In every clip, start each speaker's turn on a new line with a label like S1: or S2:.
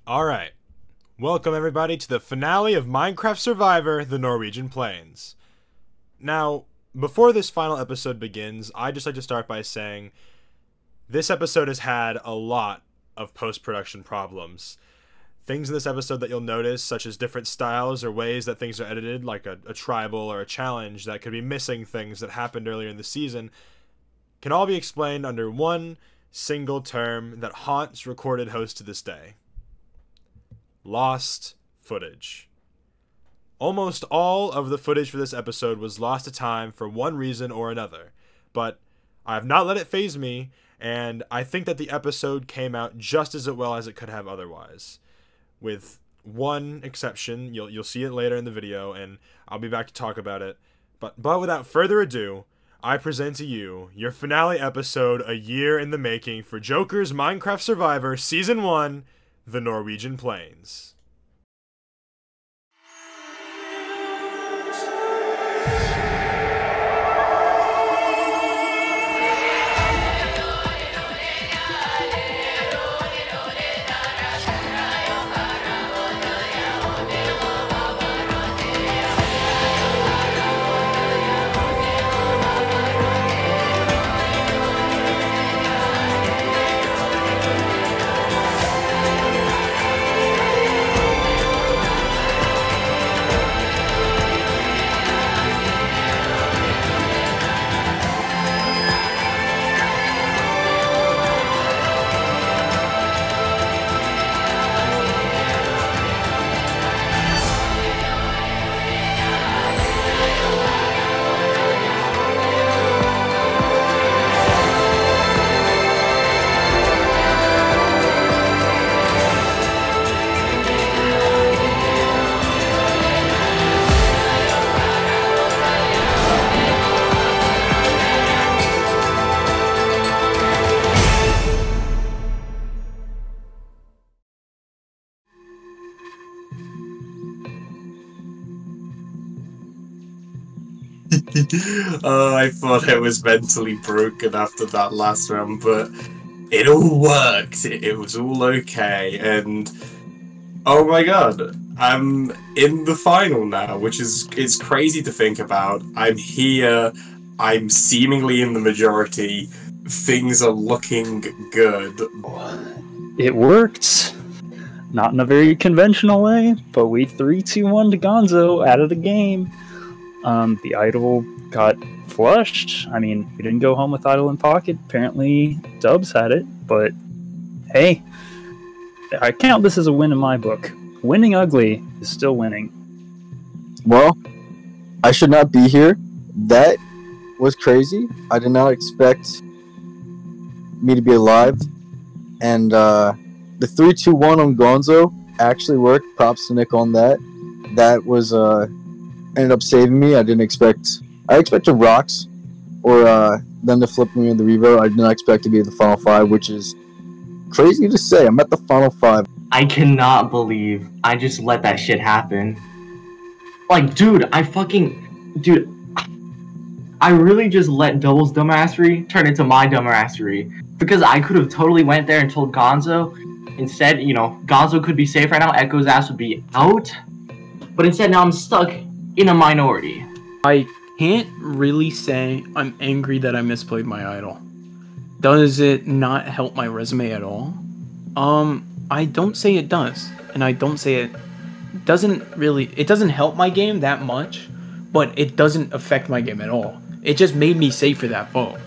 S1: Alright, welcome everybody to the finale of Minecraft Survivor, the Norwegian Plains. Now, before this final episode begins, I'd just like to start by saying this episode has had a lot of post-production problems. Things in this episode that you'll notice, such as different styles or ways that things are edited, like a tribal or a challenge that could be missing things that happened earlier in the season, can all be explained under one single term that haunts recorded hosts to this day. Lost footage. Almost all of the footage for this episode was lost to time for one reason or another, but I have not let it faze me, and I think that the episode came out just as well as it could have otherwise. With one exception, you'll see it later in the video, and I'll be back to talk about it. But without further ado, I present to you your finale episode a year in the making for Joker's Minecraft Survivor Season 1, The Norwegian Plains.
S2: Oh, I thought I was mentally broken after that last round, but it all worked. It was all okay, and oh my god, I'm in the final now, which is it's crazy to think about. I'm here, I'm seemingly in the majority, things are looking good.
S3: It worked. Not in a very conventional way, but we 3-2-1 to Gonzo out of the game. The idol got flushed. I mean, we didn't go home with idol in pocket. Apparently, Dubs had it, but hey, I count this as a win in my book. Winning ugly is still winning.
S4: Well, I should not be here. That was crazy. I did not expect me to be alive. And the 3-2-1 on Gonzo actually worked. Props to Nick on that. That was ended up saving me. I expected rocks or them to flip me in the revo. I did not expect to be at the final 5, which is crazy to say. I'm at the final 5.
S5: I cannot believe I just let that shit happen. Like, dude, I really just let Double's dumbassery turn into my dumbassery. Because I could have totally went there and told Gonzo. Instead, you know, Gonzo could be safe right now. Echo's ass would be out. But instead, now I'm stuck in a minority.
S6: I can't really say I'm angry that I misplayed my idol. Does it not help my resume at all? I don't say it does, and I don't say it doesn't help my game that much, but it doesn't affect my game at all. It just made me safe for that vote.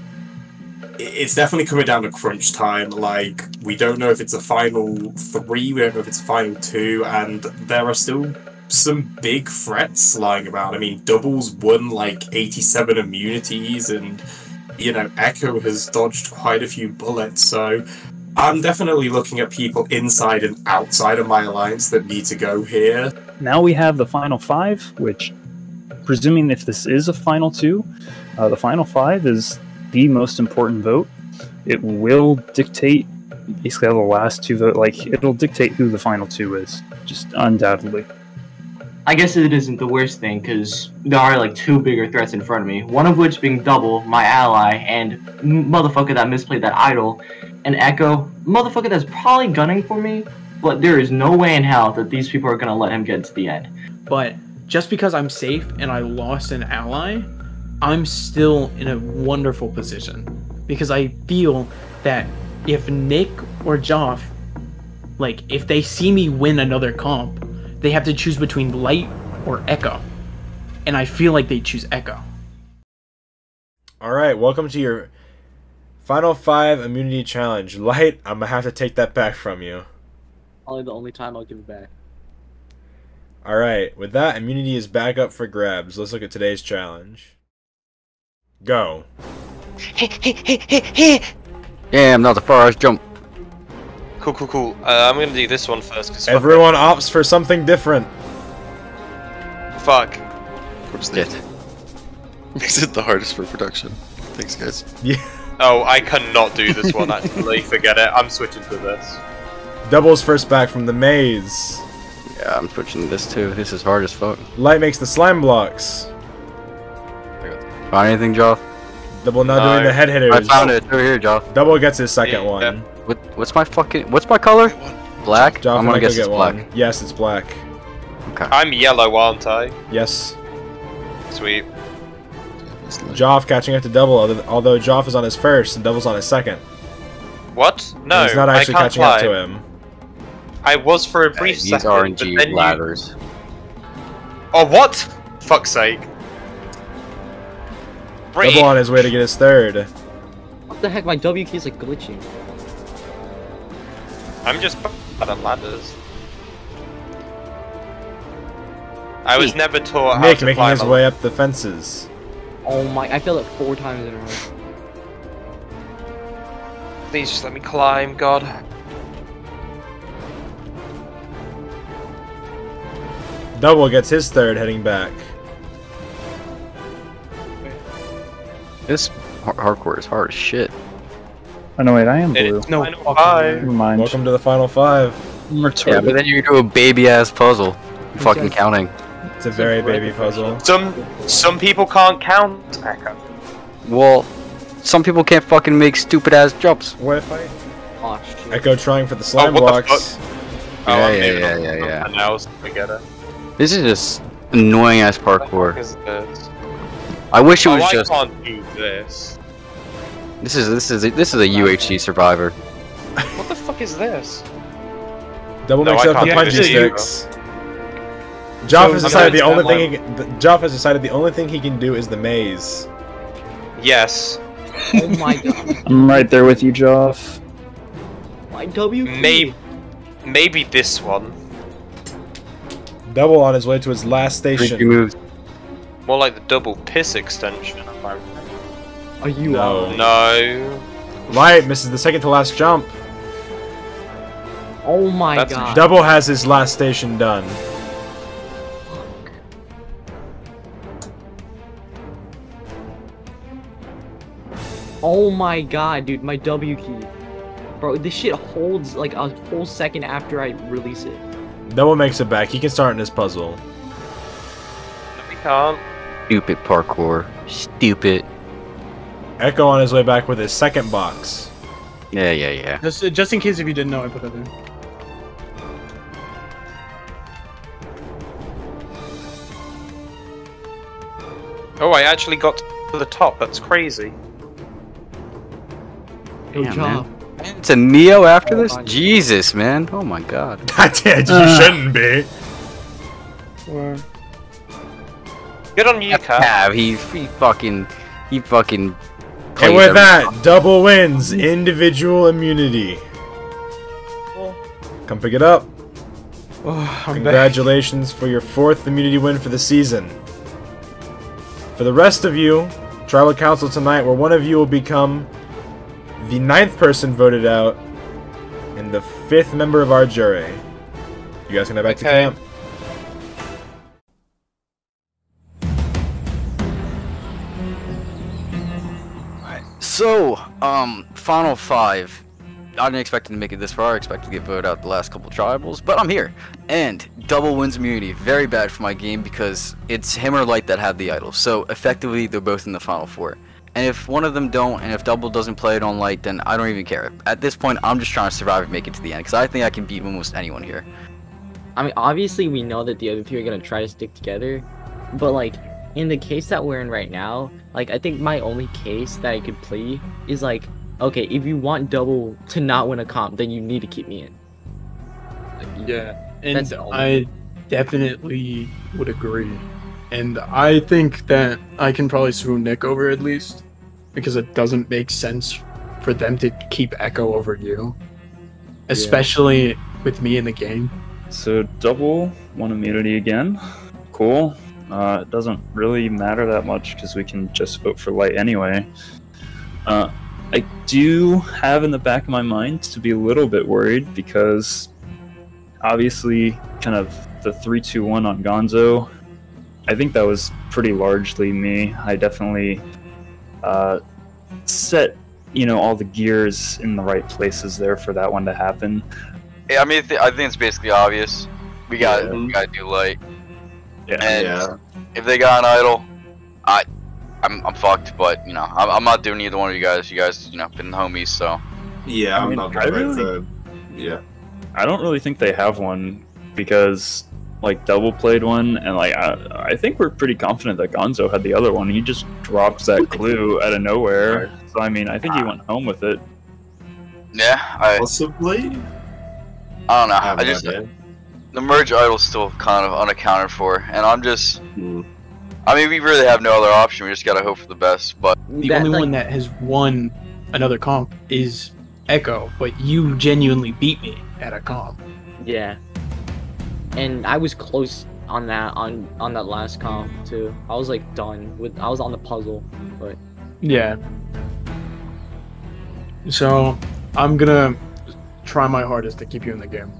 S2: It's definitely coming down to crunch time. Like, we don't know if it's a final 3, we don't know if it's a final 2, and there are still some big threats lying about. I mean, Doubles won like 87 immunities, and you know, Echo has dodged quite a few bullets, so I'm definitely looking at people inside and outside of my alliance that need to go here.
S3: Now we have the final 5, which, presuming if this is a final 2, the final 5 is the most important vote. It will dictate basically how the last 2 vote, like, it'll dictate who the final 2 is, just undoubtedly.
S5: I guess it isn't the worst thing, because there are like 2 bigger threats in front of me. One of which being Double, my ally, and motherfucker that misplayed that idol. And Echo, motherfucker that's probably gunning for me, but there is no way in hell that these people are gonna let him get to the end.
S6: But just because I'm safe and I lost an ally, I'm still in a wonderful position. Because I feel that if Nick or Joff, like, if they see me win another comp, they have to choose between Light or Echo. And I feel like they choose Echo.
S1: Alright, welcome to your Final 5 Immunity Challenge. Light, I'm gonna have to take that back from you.
S7: Probably the only time I'll give it back.
S1: Alright, with that, immunity is back up for grabs. Let's look at today's challenge. Go.
S4: Damn, not the far jump.
S8: Cool. I'm gonna do this one first. Cause
S1: Everyone opts for something different.
S8: Fuck.
S9: Of course they did. Makes it the hardest for production. Thanks, guys.
S1: Yeah.
S8: Oh, I cannot do this one, actually. Forget it. I'm switching to this.
S1: Doubles first back from the maze.
S4: Yeah, I'm switching to this too. This is hard as fuck.
S1: Light makes the slime blocks.
S4: Find anything, Joff?
S1: Double now doing the head hitters.
S4: I found it. Over here, Joff.
S1: Double gets his second one.
S8: Yeah.
S4: What's my color? Black?
S1: Joff,
S4: I'm gonna guess it's black.
S1: one. Yes, it's black.
S4: Okay.
S8: I'm yellow, aren't I?
S1: Yes.
S8: Sweet.
S1: Joff catching up to Double, although Joff is on his first and Double's on his second.
S8: What? No,
S1: he's not actually
S8: I can't
S1: catching up
S8: climb.
S1: to him.
S8: I was for a brief
S4: These
S8: second,
S4: RNG
S8: but then
S4: ladders.
S8: Oh, what? Fuck's sake.
S1: Double on his way to get his third.
S7: What the heck? My W key is like glitching.
S8: I'm just bad at ladders. I was never taught how
S1: Nick
S8: to
S1: making
S8: climb
S1: his way up the fences.
S7: Oh my! I failed it 4 times in a row.
S8: Please just let me climb, God.
S1: Double gets his third heading back.
S4: This hardcore is hard as shit.
S3: Oh no, wait, I am blue.
S6: No,
S8: Final
S6: fucking
S8: five.
S3: Never mind.
S1: Welcome to the final 5.
S3: I'm
S4: Yeah,
S3: retarded.
S4: but then you do a baby ass puzzle. I'm fucking counting.
S1: It's a very baby puzzle.
S8: Some people can't count. Echo.
S4: Well, some people can't fucking make stupid ass jumps.
S1: What if I
S7: Oh shit.
S1: Echo trying for the slime
S8: what the
S1: blocks?
S8: Oh, I'm
S4: Yeah,
S8: moving
S4: yeah,
S8: on to
S4: yeah, yeah.
S8: something else. Forget it.
S4: This is just annoying ass
S8: What the
S4: parkour.
S8: fuck is this?
S4: I wish it
S8: Oh,
S4: was
S8: I
S4: just.
S8: can't do this.
S4: This is a UHC survivor.
S8: What the fuck is this?
S1: Double
S8: No,
S1: makes
S8: I
S1: up the
S8: can't
S1: punchy
S8: do this either.
S1: sticks. Joff has
S8: I'm
S1: decided the
S8: going
S1: only
S8: to
S1: thing Joff has decided the only thing he can do is the maze.
S8: Yes.
S7: Oh my god.
S3: I'm right there with you, Joff.
S7: My W key.
S8: Maybe this one.
S1: Double on his way to his last
S4: Three
S1: station.
S4: moves.
S8: More like the double piss extension. Am I right?
S7: Are you
S1: No.
S8: No.
S1: Light misses the second to last jump.
S7: Oh my
S8: That's-
S7: god.
S1: Double has his last station done.
S7: Oh my god, dude, my W key. Bro, this shit holds like a whole second after I release it.
S1: Double makes it back. He can start in his puzzle.
S8: No, we can't.
S4: Stupid parkour. Stupid.
S1: Echo on his way back with his second box.
S4: Yeah.
S6: Just in case if you didn't know, I put that there.
S8: Oh, I actually got to the top. That's crazy.
S7: Yo,
S4: Damn,
S7: Joff.
S4: It's a Neo after
S7: Oh,
S4: this?
S7: God.
S4: Jesus, man. Oh my god.
S1: You shouldn't be.
S8: Good on you, Cat.
S4: Yeah, he fucking.
S1: And
S4: plays
S1: with
S4: every-
S1: that, Double wins individual immunity. Come pick it up.
S6: Oh, I'm back.
S1: Congratulations for your 4th immunity win for the season. For the rest of you, Tribal Council tonight, where one of you will become the 9th person voted out and the 5th member of our jury. You guys can head back to
S8: Okay.
S1: camp.
S4: So, final 5. I didn't expect to make it this far. I expected to get voted out the last couple tribals, but I'm here. And Double wins immunity. Very bad for my game because it's him or Light that have the idol. So effectively, they're both in the final 4.
S10: And if one of them don't, and if Double doesn't play it on light, then I don't even care. At this point, I'm just trying to survive and make it to the end, because I think I can beat almost anyone here.
S7: I mean, obviously we know that the other three are gonna try to stick together, but like in the case that we're in right now, like I think my only case that I could plea is like, okay, if you want Double to not win a comp, then you need to keep me in.
S6: Yeah, and
S7: That's the only
S6: I definitely would agree. And I think that I can probably screw Nick over at least, because it doesn't make sense for them to keep Echo over you, especially with me in the game.
S3: So Double won immunity again. Cool. It doesn't really matter that much because we can just vote for Light anyway. I do have in the back of my mind to be a little bit worried because obviously kind of the 3-2-1 on Gonzo, I think that was pretty largely me. I definitely set, all the gears in the right places there for that one to happen.
S11: Yeah, I mean, I think it's basically obvious. We got to do Light.
S3: Yeah.
S11: And if they got an idol, I'm fucked. But I'm not doing either one of you guys. You guys, been homies, so.
S2: Yeah, I'm not gonna yeah.
S3: I don't really think they have one because like Double played one, and like I think we're pretty confident that Gonzo had the other one. He just drops that clue out of nowhere. So I mean, I think he went home with it.
S11: Yeah,
S2: Possibly.
S11: I don't know. The merge idol's still kind of unaccounted for, and I'm just. I mean, we really have no other option. We just gotta hope for the best. But
S6: the only one that has won another comp is Echo, but you genuinely beat me at a comp.
S7: Yeah. And I was close on that last comp too. I was like done with. I was on the puzzle, but.
S6: Yeah. So I'm gonna try my hardest to keep you in the game.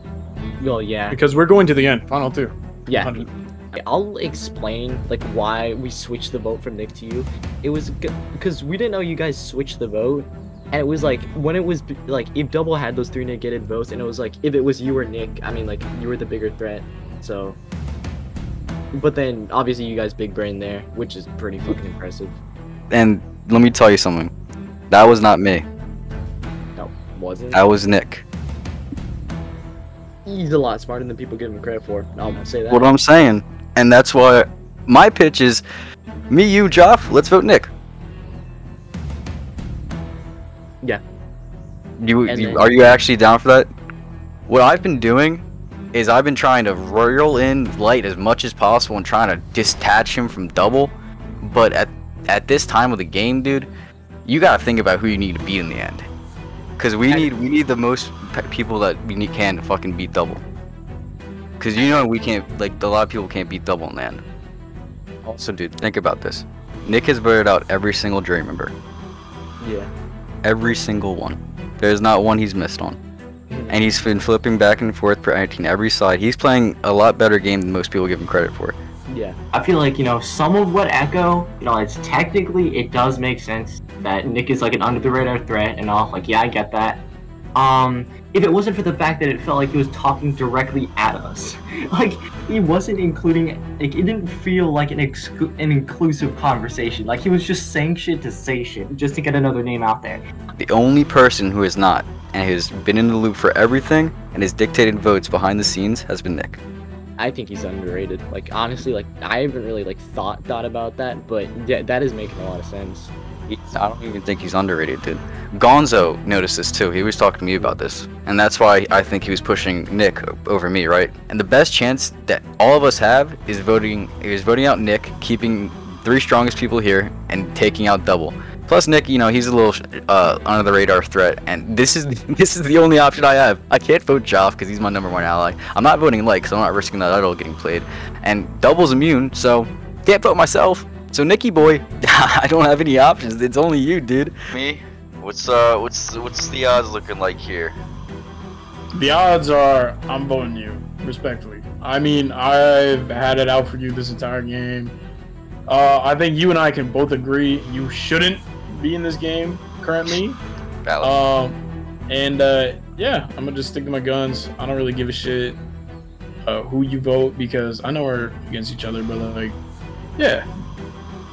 S7: Well, yeah.
S6: Because we're going to the end, final 2.
S7: Yeah.
S6: 100.
S7: I'll explain like why we switched the vote from Nick to you. It was because we didn't know you guys switched the vote, and it was like when it was like if Double had those 3 negated votes, and it was like if it was you or Nick, I mean like you were the bigger threat. So, but then obviously you guys big brain there, which is pretty fucking impressive.
S10: And let me tell you something. That was not me.
S7: No, wasn't.
S10: That was Nick.
S7: He's a lot smarter than people give him credit for. I'll say that.
S10: What I'm saying. And that's why my pitch is me, you, Joff, let's vote Nick.
S7: Yeah.
S10: Are you actually down for that? What I've been doing is I've been trying to roll in Light as much as possible and trying to detach him from Double. But at this time of the game, dude, you gotta think about who you need to beat in the end. Because we need the most people that we can to fucking beat Double. Because we can't, like, a lot of people can't beat Double in the end. Also, dude, think about this. Nick has voted out every single jury member.
S7: Yeah.
S10: Every single one. There's not one he's missed on. And he's been flipping back and forth protecting every side. He's playing a lot better game than most people give him credit for.
S7: Yeah.
S5: I feel like, some of what Echo, it's technically, it does make sense that Nick is like an under the radar threat and all. Like, yeah, I get that. If it wasn't for the fact that it felt like he was talking directly at us, like he wasn't including, like it didn't feel like an inclusive conversation. Like he was just saying shit to say shit, just to get another name out there.
S10: The only person who is not, and who's been in the loop for everything, and has dictated votes behind the scenes, has been Nick.
S7: I think he's underrated. Like honestly, like I haven't really like thought about that, but yeah, that is making a lot of sense.
S10: I don't even think he's underrated, dude. Gonzo noticed this too. He was talking to me about this, and that's why I think he was pushing Nick over me, right? And the best chance that all of us have is voting out Nick, keeping 3 strongest people here, and taking out Double. Plus Nick, he's a little under the radar threat, and this is the only option I have. I can't vote Joff because he's my #1 ally. I'm not voting Light because I'm not risking that idol getting played, and Double's immune, so can't vote myself. So Nicky boy, I don't have any options. It's only you, dude.
S11: Me? What's the odds looking like here?
S6: The odds are I'm voting you, respectfully. I mean, I've had it out for you this entire game. I think you and I can both agree you shouldn't be in this game currently.
S11: Valid.
S6: Yeah, I'm gonna just stick to my guns. I don't really give a shit who you vote because I know we're against each other, but like, yeah.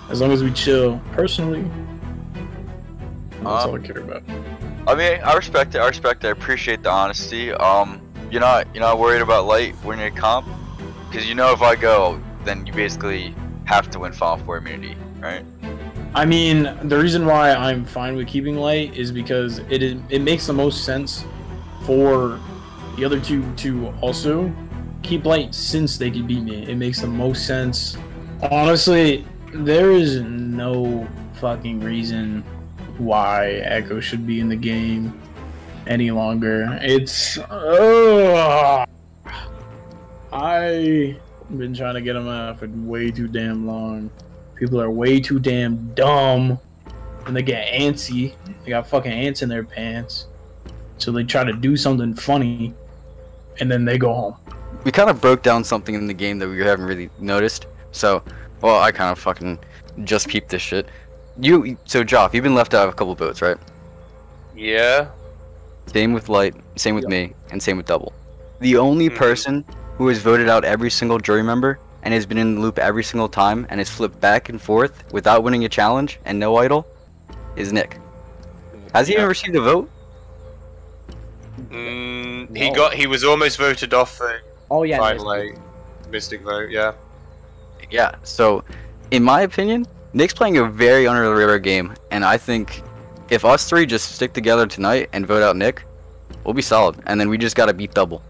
S6: As long as we chill. Personally, That's all I care about.
S11: I mean, I respect it. I respect it. I appreciate the honesty. You're not worried about Light winning a comp, because you know if I go, then you basically have to win Final Four immunity, right?
S6: I mean, the reason why I'm fine with keeping Light is because it makes the most sense for the other two to also keep Light since they can beat me. It makes the most sense. Honestly, there is no fucking reason why Echo should be in the game any longer. It's I've been trying to get him out for way too damn long. People are way too damn dumb and they get antsy. They got fucking ants in their pants. So they try to do something funny and then they go home.
S10: We kind of broke down something in the game that we haven't really noticed. So, well, I kind of fucking just peeped this shit. So Joff, you've been left out of a couple votes, right?
S8: Yeah.
S10: Same with Light, same with me, and same with Double. The only person who has voted out every single jury member and has been in the loop every single time and has flipped back and forth without winning a challenge and no idol is Nick. Has he even received a vote?
S8: He was almost voted off for finally Mystic vote, yeah.
S10: Yeah, so in my opinion, Nick's playing a very under the radar game, and I think if us three just stick together tonight and vote out Nick, we'll be solid, and then we just gotta beat Double.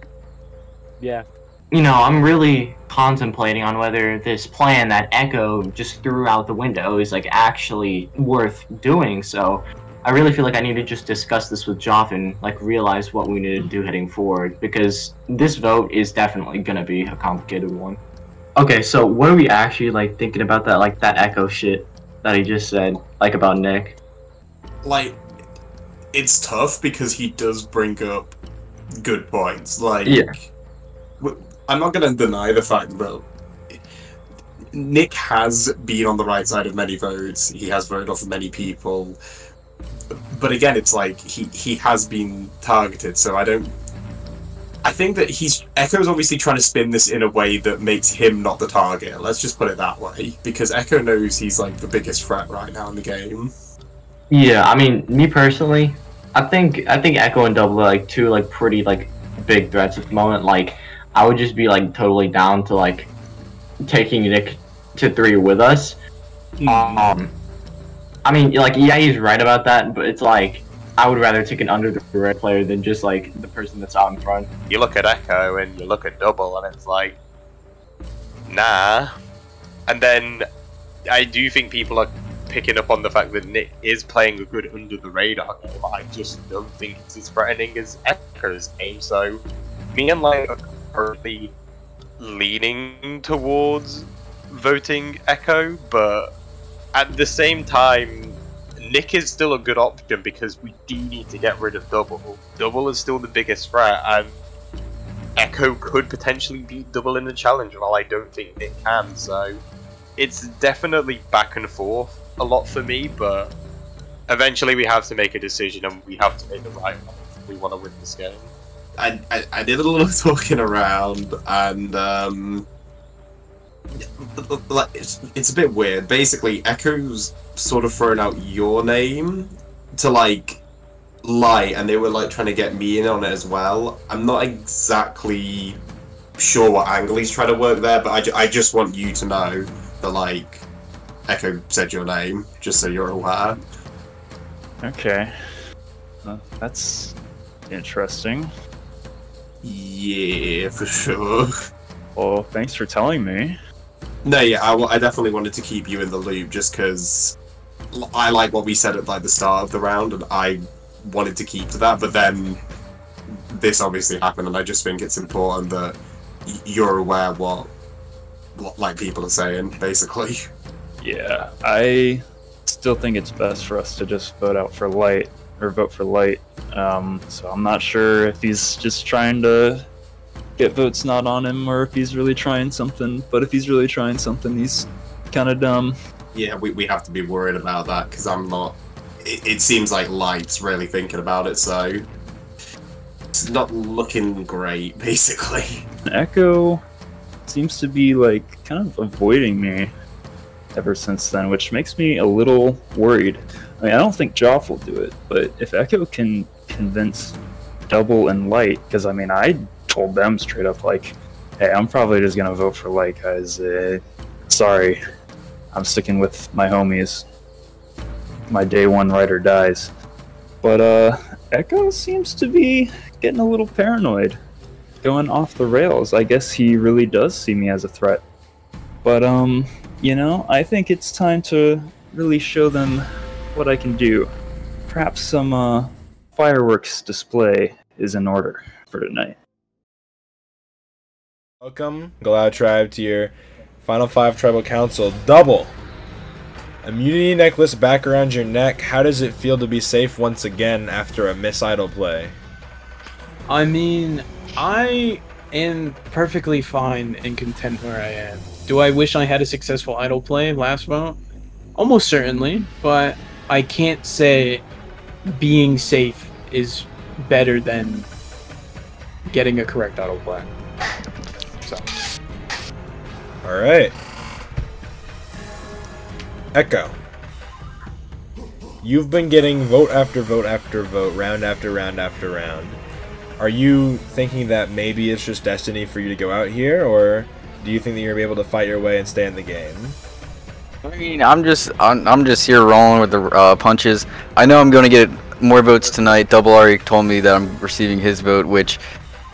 S5: Yeah. You know, I'm really contemplating on whether this plan that Echo just threw out the window is like actually worth doing, so I really feel like I need to just discuss this with Joff and like realize what we need to do heading forward, because this vote is definitely gonna be a complicated one. Okay, so what are we actually like thinking about that, like that Echo shit that he just said, like about Nick?
S2: Like, it's tough because he does bring up good points. Like, I'm not gonna deny the fact that Nick has been on the right side of many votes. He has voted off many people, but again, it's like he has been targeted. So I think that Echo's obviously trying to spin this in a way that makes him not the target. Let's just put it that way, because Echo knows he's like the biggest threat right now in the game.
S5: Yeah, I mean, me personally, I think Echo and Double are like two like pretty like big threats at the moment. Like, I would just be like totally down to like taking Nick to 3 with us. I mean, like, yeah, he's right about that, but it's like I would rather take an under the radar player than just like the person that's out in front.
S8: You look at Echo and you look at Double, and it's like, nah. And then I do think people are picking up on the fact that Nick is playing a good under the radar game. I just don't think it's as threatening as Echo's game. So me and Light are currently leaning towards voting Echo, but at the same time, Nick is still a good option because we do need to get rid of Double. Double is still the biggest threat, and Echo could potentially beat Double in the challenge, while I don't think Nick can. So it's definitely back and forth a lot for me, but eventually we have to make a decision, and we have to make the right one if we want to win this game.
S2: I did a little talking around, and like it's a bit weird. Basically, Echo's sort of thrown out your name to like Light, and they were like trying to get me in on it as well. I'm not exactly sure what angle he's trying to work there, but I just want you to know that like Echo said your name, just so you're aware.
S3: Okay, that's interesting.
S2: Yeah, for sure.
S3: Well, thanks for telling me.
S2: No, yeah, I definitely wanted to keep you in the loop just because I like what we said at like the start of the round, and I wanted to keep to that. But then this obviously happened, and I just think it's important that you're aware what like people are saying, basically.
S3: Yeah, I still think it's best for us to just vote for Light. So I'm not sure if he's just trying to get votes not on him, or if he's really trying something. But if he's really trying something, he's kind of dumb.
S2: Yeah, we have to be worried about that, because I'm not... It seems like Light's really thinking about it, so... It's not looking great, basically.
S3: Echo seems to be, like, kind of avoiding me. ever since then, which makes me a little worried. I mean, I don't think Joff will do it, but if Echo can convince Double and Light, because I mean, I told them straight up, like, hey, I'm probably just gonna vote for Light, guys. Sorry, I'm sticking with my homies. My day one rider dies. But Echo seems to be getting a little paranoid, going off the rails. I guess he really does see me as a threat. But you know, I think it's time to really show them what I can do. Perhaps some fireworks display is in order for tonight.
S1: Welcome, Galau Tribe, to your Final 5 Tribal Council. Double! Immunity necklace back around your neck. How does it feel to be safe once again after a miss idle play?
S6: I mean, I am perfectly fine and content where I am. Do I wish I had a successful idle play last vote? Almost certainly, but I can't say being safe is better than getting a correct idle play. So.
S1: Alright. Echo. You've been getting vote after vote after vote, round after round after round. Are you thinking that maybe it's just destiny for you to go out here, or do you think that you're going to be able to fight your way and stay in the game?
S10: I mean, I'm just here rolling with the punches. I know I'm going to get more votes tonight. Double already told me that I'm receiving his vote, which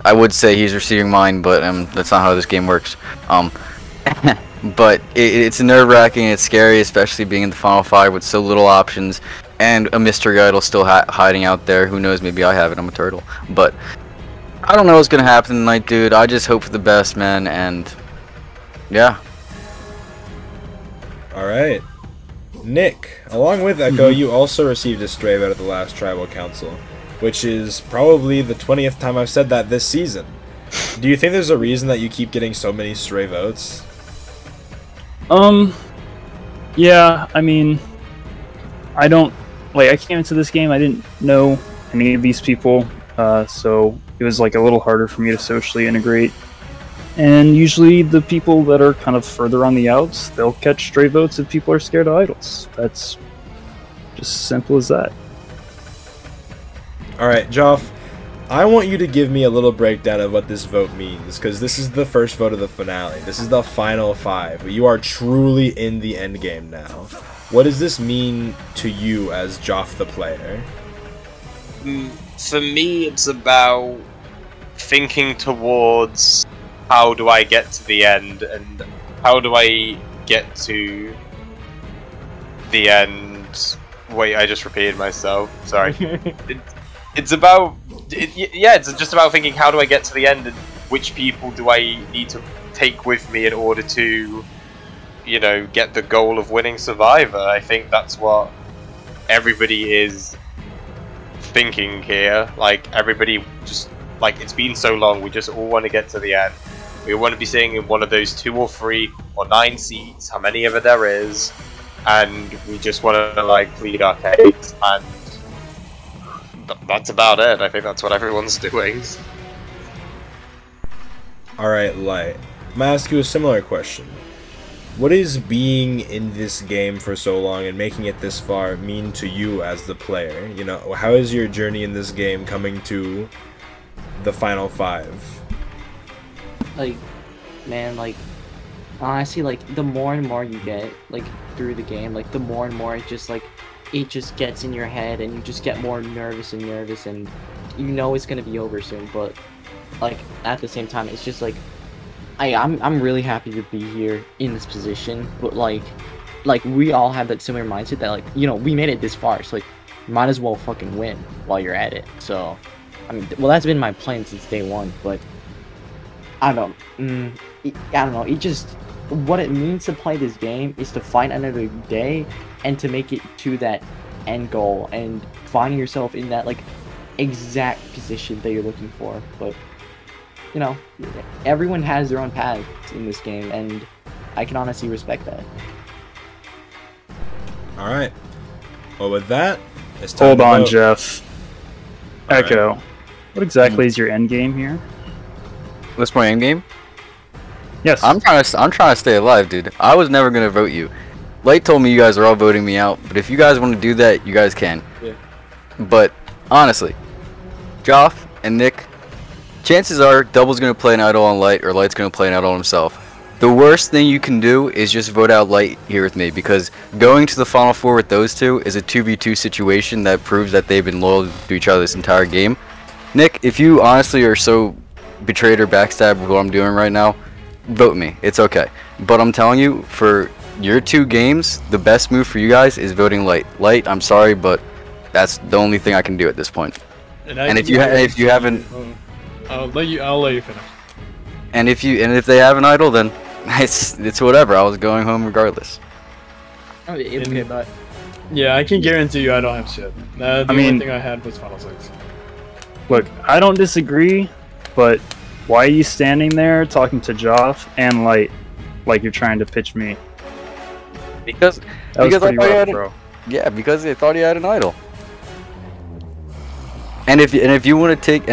S10: I would say he's receiving mine, but that's not how this game works. But it's nerve-wracking, it's scary, especially being in the Final 5 with so little options, and a mystery idol still hiding out there. Who knows, maybe I have it, I'm a turtle. But I don't know what's going to happen tonight, dude. I just hope for the best, man, and yeah.
S1: Alright. Nick, along with Echo, you also received a stray vote at the last Tribal Council, which is probably the 20th time I've said that this season. Do you think there's a reason that you keep getting so many stray votes?
S3: Yeah, I mean, I came into this game, I didn't know any of these people, so it was like a little harder for me to socially integrate. And usually the people that are kind of further on the outs, they'll catch stray votes if people are scared of idols. That's just simple as that.
S1: Alright, Joff, I want you to give me a little breakdown of what this vote means, because this is the first vote of the finale. This is the final 5. You are truly in the end game now. What does this mean to you as Joff the player?
S8: For me, it's about thinking towards how do I get to the end, and how do I get to the end. Wait, I just repeated myself. Sorry. It's about... yeah, it's just about thinking how do I get to the end, and which people do I need to take with me in order to, you know, get the goal of winning Survivor. I think that's what everybody is thinking here. Like, everybody just, like, it's been so long, we just all want to get to the end. We want to be sitting in one of those 2 or 3 or 9 seats, how many ever there is, and we just want to, like, plead our case, and that's about it. I think that's what everyone's doing.
S1: Alright, Light. I'm gonna ask you a similar question. What does being in this game for so long and making it this far mean to you as the player? You know, how is your journey in this game coming to the Final 5?
S7: Like, man, like, honestly, like, the more and more you get, like, through the game, like, the more and more it just gets in your head, and you just get more nervous, and you know it's gonna be over soon, but, like, at the same time, it's just, like, I'm really happy to be here in this position, but, like, we all have that similar mindset that, like, you know, we made it this far, so, like, might as well fucking win while you're at it. So, I mean, well, that's been my plan since day one, but I don't know, it just, what it means to play this game is to find another day and to make it to that end goal and finding yourself in that, like, exact position that you're looking for. But, you know, everyone has their own paths in this game, and I can honestly respect that.
S1: Alright. Well, with that, it's time
S3: Hold
S1: to
S3: on,
S1: vote.
S3: Jeff. Echo, what exactly is your end game here?
S10: What's my end game?
S3: Yes.
S10: I'm trying to stay alive, dude. I was never gonna vote you. Light told me you guys are all voting me out, but if you guys want to do that, you guys can.
S7: Yeah.
S10: But honestly, Joff and Nick, chances are Double's gonna play an idol on Light, or Light's gonna play an idol on himself. The worst thing you can do is just vote out Light here with me, because going to the Final Four with those two is a 2v2 situation that proves that they've been loyal to each other this entire game. Nick, if you honestly are so betrayed or backstabbed with what I'm doing right now, vote me. It's okay. But I'm telling you, for your 2 games, the best move for you guys is voting Light. Light, I'm sorry, but that's the only thing I can do at this point. And if you haven't,
S6: I'll let you finish.
S10: and if they have an idol, then it's whatever. I was going home regardless.
S7: Oh, it's okay, but
S6: Yeah, I can guarantee you I don't have shit. The only thing I had was Final 6.
S3: Look, I don't disagree, but why are you standing there talking to Joff and Light like you're trying to pitch me?
S10: Because
S3: That was
S10: I
S3: pretty
S10: thought he
S3: rough,
S10: had
S3: bro.
S10: Yeah, because they thought he had an idol. And if you want to take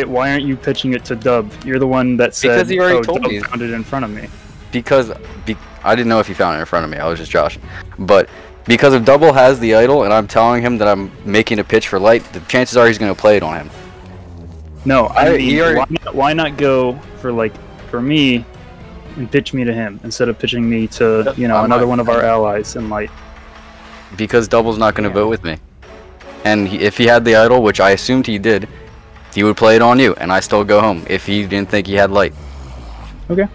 S3: why aren't you pitching it to Dub? You're the one that said,
S10: Because he already
S3: "Oh,
S10: told
S3: Dub
S10: me."
S3: found it in front of me."
S10: because I didn't know if he found it in front of me. I was just joshing. But because if Double has the idol and I'm telling him that I'm making a pitch for Light, the chances are he's going to play it on him.
S3: No, I mean,
S10: he already-
S3: why not go for me and pitch me to him instead of pitching me to another one of our allies in Light?
S10: Because Double's not going to vote with me. And if he had the idol, which I assumed he did, he would play it on you, and I still go home if he didn't think he had Light.
S3: Okay.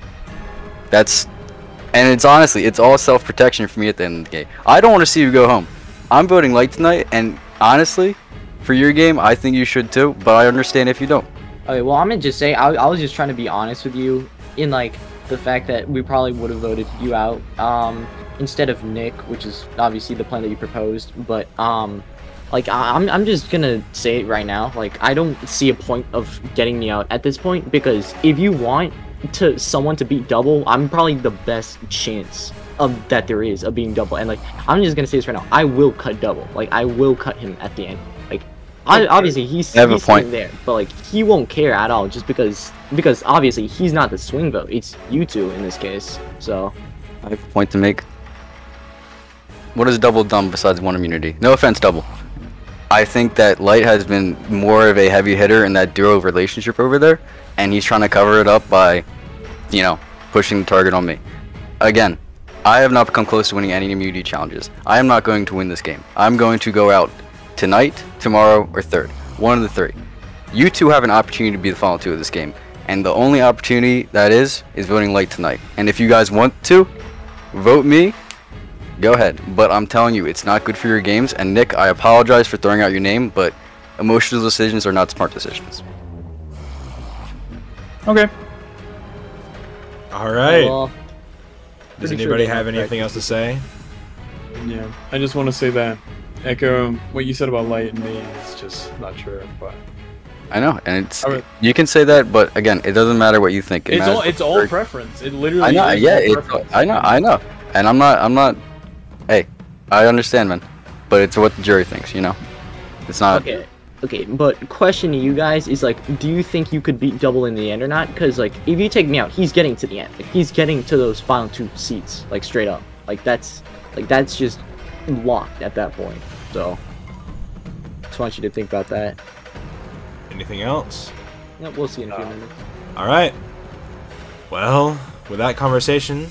S10: And it's honestly, it's all self-protection for me at the end of the game. I don't want to see you go home. I'm voting Light tonight, and honestly, for your game, I think you should too, but I understand if you don't.
S7: Okay, well, I'm gonna just say, I was just trying to be honest with you in, like, the fact that we probably would have voted you out, instead of Nick, which is obviously the plan that you proposed, but, like, I'm just gonna say it right now, like, I don't see a point of getting me out at this point, because if you want someone to beat Double, I'm probably the best chance of that there is of being Double, and, like, I'm just gonna say this right now, I will cut Double, like, I will cut him at the end, like, obviously he's sitting there, but, like, he won't care at all, just because obviously he's not the swing vote, it's you two in this case, so.
S10: I have a point to make. What has Double done besides one immunity? No offense, Double. I think that Light has been more of a heavy hitter in that duo relationship over there, and he's trying to cover it up by, pushing the target on me. Again, I have not come close to winning any immunity challenges. I am not going to win this game. I'm going to go out tonight, tomorrow, or third. One of the 3. You two have an opportunity to be the final 2 of this game, and the only opportunity that is voting Light tonight. And if you guys want to vote me, go ahead, but I'm telling you, it's not good for your games. And Nick, I apologize for throwing out your name, but emotional decisions are not smart decisions.
S3: Okay.
S1: All right.
S7: Well,
S1: Does
S7: pretty
S1: anybody
S7: sure
S1: have anything else to say?
S6: Yeah, I just want to say that echo what you said about Light and me is just not true, but
S10: I know, and you can say that, but again, it doesn't matter what you think.
S6: It's all preference. It literally.
S10: I know,
S6: is
S10: yeah,
S6: all preference.
S10: I know, and I'm not. Hey, I understand, man, but it's what the jury thinks, It's not.
S7: Okay, but question to you guys is, like, do you think you could beat Double in the end or not? Because, like, if you take me out, he's getting to the end. Like, he's getting to those final 2 seats, like, straight up. Like, that's just locked at that point. So, just want you to think about that.
S1: Anything else?
S7: Yeah, we'll see in a few minutes.
S1: All right. Well, with that conversation,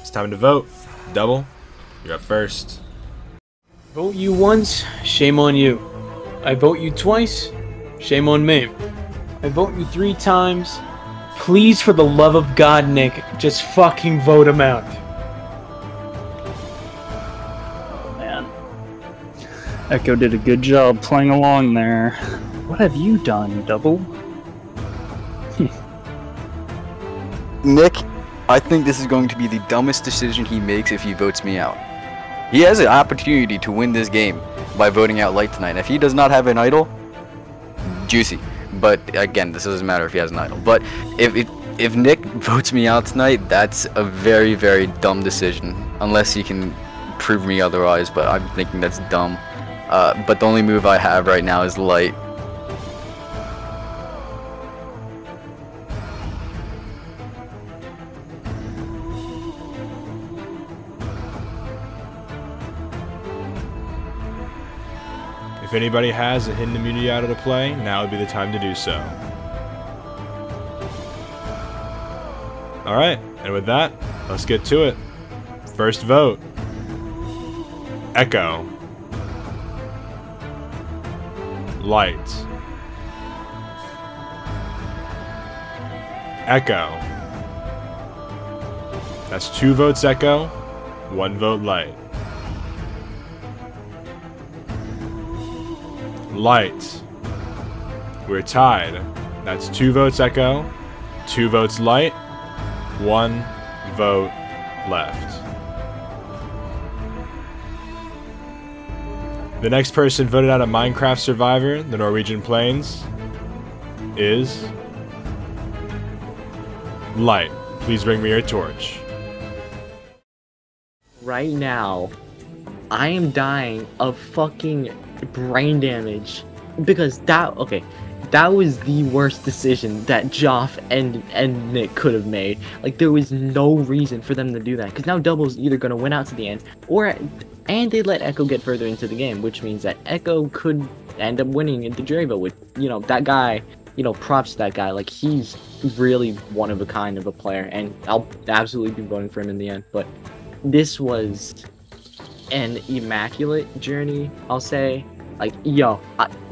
S1: it's time to vote. Double, you're up first.
S6: Vote you once, shame on you. I vote you twice, shame on me. I vote you 3 times. Please, for the love of God, Nick, just fucking vote him out.
S3: Man. Echo did a good job playing along there. What have you done, Double?
S10: Nick, I think this is going to be the dumbest decision he makes if he votes me out. He has an opportunity to win this game by voting out Light tonight. If he does not have an idol, juicy. But again, this doesn't matter if he has an idol. But if Nick votes me out tonight, that's a very, very dumb decision. Unless he can prove me otherwise, but I'm thinking that's dumb. But the only move I have right now is Light.
S1: If anybody has a hidden immunity idol to play, now would be the time to do so. Alright, and with that, let's get to it. First vote. Echo. Light. Echo. That's 2 votes Echo, 1 vote Light. Light. We're tied. That's 2 votes Echo, 2 votes Light, 1 vote left. The next person voted out a Minecraft survivor, the Norwegian Plains, is Light. Please bring me your torch.
S7: Right now, I am dying of fucking brain damage because that was the worst decision that Joff and Nick could have made. Like, there was no reason for them to do that, because now Double's either gonna win out to the end, and they let Echo get further into the game, which means that Echo could end up winning in the jury vote with, you know, that guy, you know, props to that guy. Like, he's really one of a kind of a player, and I'll absolutely be voting for him in the end. But this was an immaculate journey, I'll say. Like, yo,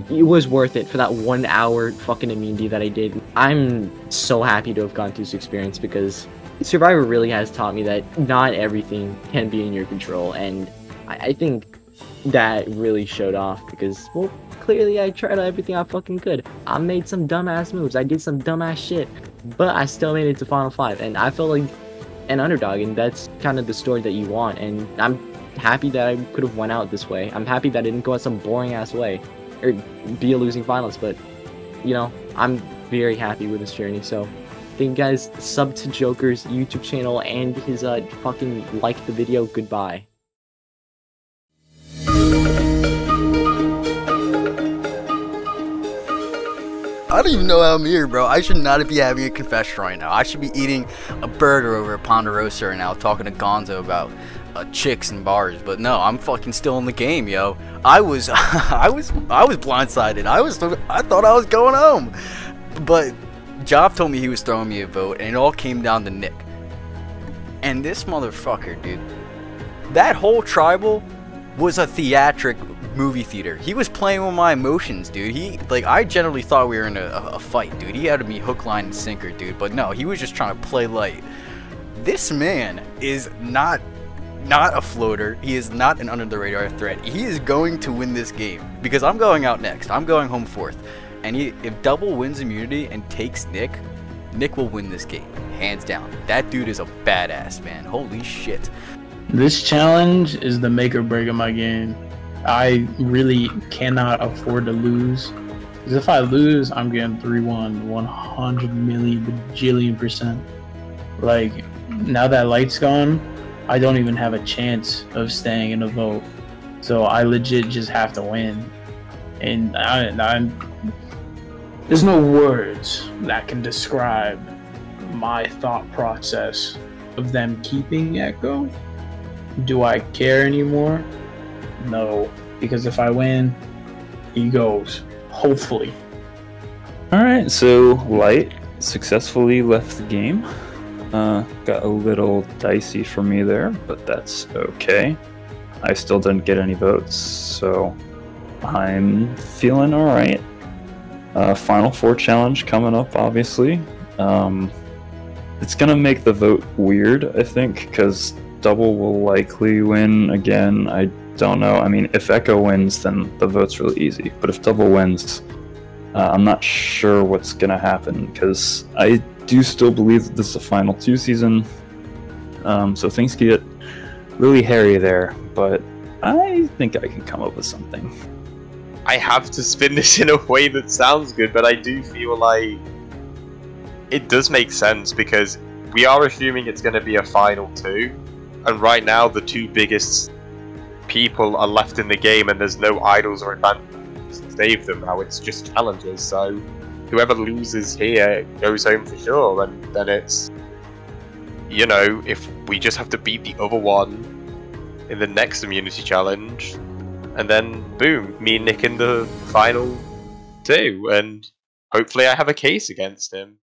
S7: it was worth it for that 1 hour fucking immunity that I did. I'm so happy to have gone through this experience, because Survivor really has taught me that not everything can be in your control, and I think that really showed off, because, well, clearly I tried everything I fucking could. I made some dumbass moves, I did some dumbass shit, but I still made it to Final 5, and I felt like an underdog, and that's kind of the story that you want, and I'm happy that I could have went out this way. I'm happy that I didn't go out some boring ass way, or be a losing finalist, but, you know, I'm very happy with this journey. So thank you guys, sub to Joker's YouTube channel and his fucking like the video. Goodbye.
S10: I don't even know how I'm here, bro. I should not be having a confession right now. I should be eating a burger over at Ponderosa right now, talking to Gonzo about chicks and bars. But no, I'm fucking still in the game, yo. I was blindsided. I thought I was going home. But Joff told me he was throwing me a vote, and it all came down to Nick. And this motherfucker, dude. That whole tribal was a theatric movie theater. He was playing with my emotions, dude. I generally thought we were in a fight, dude. He had me hook, line, and sinker, dude. But no, he was just trying to play light. This man is not a floater. He is not an under the radar threat. He is going to win this game, because I'm going out next. I'm going home fourth. And if Double wins immunity and takes Nick will win this game, hands down. That dude is a badass, man. Holy shit.
S6: This challenge is the make or break of my game. I really cannot afford to lose, because if I lose, I'm getting 3-1, 100 million bajillion%. Like, now that Light's gone, I don't even have a chance of staying in a vote. So I legit just have to win. And there's no words that can describe my thought process of them keeping Echo. Do I care anymore? No, because if I win, he goes. Hopefully.
S3: Alright, so Light successfully left the game. Got a little dicey for me there, but that's okay. I still didn't get any votes, so I'm feeling alright. Final 4 challenge coming up, obviously. It's gonna make the vote weird, I think, because Double will likely win again. I don't know. I mean, if Echo wins, then the vote's really easy. But if Double wins, I'm not sure what's gonna happen, because I do still believe that this is a Final 2 season. So things get really hairy there, but I think I can come up with something.
S8: I have to spin this in a way that sounds good, but I do feel like it does make sense, because we are assuming it's going to be a Final 2, and right now the 2 biggest people are left in the game, and there's no idols or advantages to save them now. It's just challenges, so whoever loses here goes home for sure, and then it's, you know, if we just have to beat the other one in the next immunity challenge, and then boom, me and Nick in the final 2, and hopefully I have a case against him.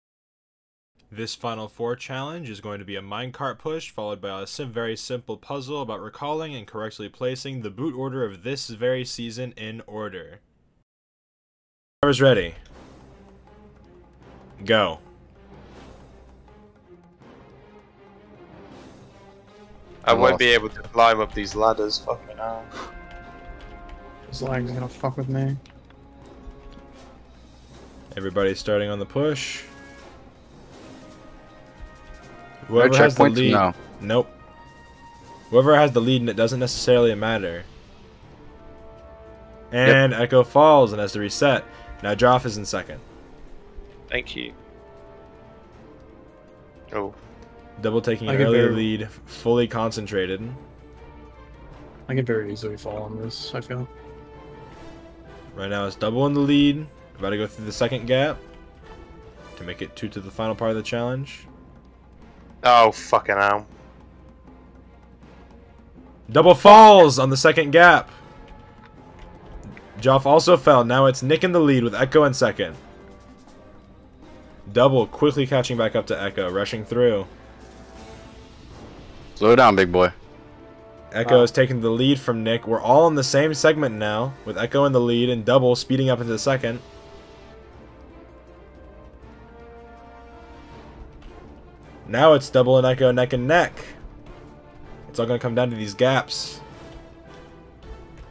S1: This Final 4 challenge is going to be a minecart push, followed by a very simple puzzle about recalling and correctly placing the boot order of this very season in order. I was ready. Go.
S8: I won't be able to climb up these ladders, fucking hell.
S6: This lag's gonna fuck with me.
S1: Everybody's starting on the push.
S10: No
S1: Whoever has the
S10: checkpoints?
S1: lead.
S10: No.
S1: Nope. Whoever has the lead, and it doesn't necessarily matter. And Echo falls and has to reset. Now Joff is in second.
S8: Thank you. Oh.
S1: Double taking
S6: I
S1: an
S6: get
S1: early
S6: very-
S1: lead, fully concentrated.
S6: I can very easily fall on this, I feel.
S1: Right now it's Double in the lead. About to go through the second gap to make it 2 to the final part of the challenge.
S8: Oh, fucking hell.
S1: Double falls on the second gap. Joff also fell. Now it's Nick in the lead with Echo in second. Double quickly catching back up to Echo, rushing through.
S10: Slow down, big boy.
S1: Echo is taking the lead from Nick. We're all in the same segment now, with Echo in the lead and Double speeding up into the second. Now it's Double and Echo neck and neck. It's all going to come down to these gaps.